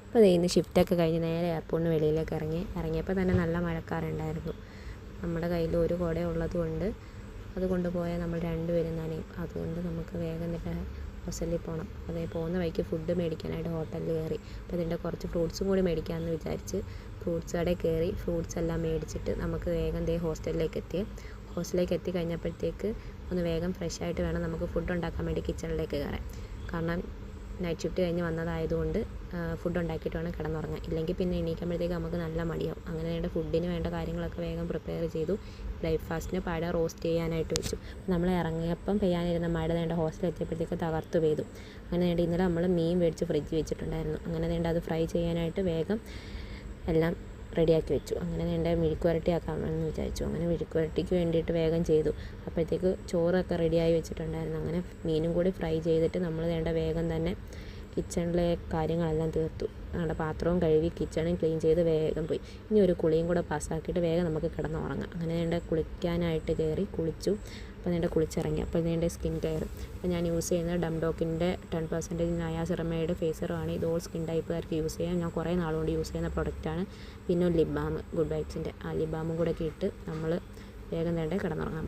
അപ്പോൾ ദേ ഇന്ന് ഷിഫ്റ്റൊക്കെ കഴിഞ്ഞ് നേരെ എയർപോർട്ടിന് വെളിയിലേക്ക് ഇറങ്ങിയപ്പോൾ തന്നെ നല്ല മഴക്കാറുണ്ടായിരുന്നു. നമ്മുടെ കയ്യിൽ ഒരു കുട ഉള്ളതുകൊണ്ട് അത് കൊണ്ടുപോയാൽ നമ്മൾ രണ്ടുപേരും നനയും. അതുകൊണ്ട് നമുക്ക് വേഗം തന്നെ ഹോസ്റ്റലിൽ പോകണം. അതേ പോകുന്ന വഴിക്ക് ഫുഡ് മേടിക്കാനായിട്ട് ഹോട്ടലിൽ കയറി. അപ്പോൾ ഇതിൻ്റെ കുറച്ച് ഫ്രൂട്ട്സും കൂടി മേടിക്കാമെന്ന് വിചാരിച്ച് ഫ്രൂട്ട്സ് കടയിൽ കയറി ഫ്രൂട്ട്സ് എല്ലാം മേടിച്ചിട്ട് നമുക്ക് വേഗം ഹോസ്റ്റലിലേക്ക് എത്തി കഴിഞ്ഞപ്പോഴത്തേക്ക് ഒന്ന് വേഗം ഫ്രഷ് ആയിട്ട് വേണം നമുക്ക് ഫുഡ് ഉണ്ടാക്കാൻ വേണ്ടി കിച്ചണിലേക്ക് കയറാൻ. കാരണം നൈറ്റ് ഷിഫ്റ്റ് കഴിഞ്ഞ് വന്നതായതുകൊണ്ട് ഫുഡ് ഉണ്ടാക്കിയിട്ട് വേണം കിടന്നുറങ്ങാൻ. ഇല്ലെങ്കിൽ പിന്നെ എണീക്കുമ്പോഴത്തേക്ക് നമുക്ക് നല്ല മടിയാവും. അങ്ങനെ വേണ്ട ഫുഡിന് വേണ്ട കാര്യങ്ങളൊക്കെ വേഗം പ്രിപ്പയർ ചെയ്തു. ബ്രേക്ക്ഫാസ്റ്റിന് പഴ റോസ്റ്റ് ചെയ്യാനായിട്ട് വെച്ചു. നമ്മൾ ഇറങ്ങിയപ്പം പെയ്യാനിരുന്ന മഴ വേണ്ട ഹോസ്റ്റലിൽ എത്തിയപ്പോഴത്തേക്ക് തകർത്ത് പെയ്തു. അങ്ങനെ വേണ്ട ഇന്നലെ നമ്മൾ മീൻ മേടിച്ച് ഫ്രിഡ്ജ് വെച്ചിട്ടുണ്ടായിരുന്നു. അങ്ങനെ വേണ്ട അത് ഫ്രൈ ചെയ്യാനായിട്ട് വേഗം എല്ലാം റെഡിയാക്കി വെച്ചു. അങ്ങനെ വേണ്ട മെഴുക്ക് പുരട്ടി ആക്കാമെന്ന് വിചാരിച്ചു. അങ്ങനെ മെഴുക്ക് പുരട്ടിക്ക് വേണ്ടിയിട്ട് വേഗം ചെയ്തു. അപ്പോഴത്തേക്ക് ചോറൊക്കെ റെഡിയായി വെച്ചിട്ടുണ്ടായിരുന്നു. അങ്ങനെ മീനും കൂടി ഫ്രൈ ചെയ്തിട്ട് നമ്മൾ വേണ്ട വേഗം തന്നെ കിച്ചണിലെ കാര്യങ്ങളെല്ലാം തീർത്തു. ഞങ്ങളുടെ പാത്രവും കഴുകി കിച്ചണും ക്ലീൻ ചെയ്ത് വേഗം പോയി. ഇനി ഒരു കുളിയും കൂടെ പാസ്സാക്കിയിട്ട് വേഗം നമുക്ക് കിടന്നുറങ്ങാം. അങ്ങനെ വേണ്ട കുളിക്കാനായിട്ട് കയറി കുളിച്ചു. അപ്പോൾ വേണ്ട കുളിച്ചിറങ്ങി. അപ്പോൾ വേണ്ട സ്കിൻ കെയർ അപ്പോൾ ഞാൻ യൂസ് ചെയ്യുന്നത് ഡംഡോക്കിൻ്റെ 10% നയാസിറമയുടെ ഫേസറാണ്. ഇത് ഓൾ സ്കിൻ ടൈപ്പുകാർക്ക് യൂസ് ചെയ്യാം. ഞാൻ കുറേ നാളുകൊണ്ട് യൂസ് ചെയ്യുന്ന പ്രൊഡക്റ്റാണ്. പിന്നെ ഒരു ലിപ് ബാം ഗുഡ് വൈബ്സിൻ്റെ ആ ലിപ് ബാമും കൂടെ ഒക്കെ ഇട്ട് നമ്മൾ വേഗം വേണ്ട കിടന്നുറങ്ങാൻ പോകും.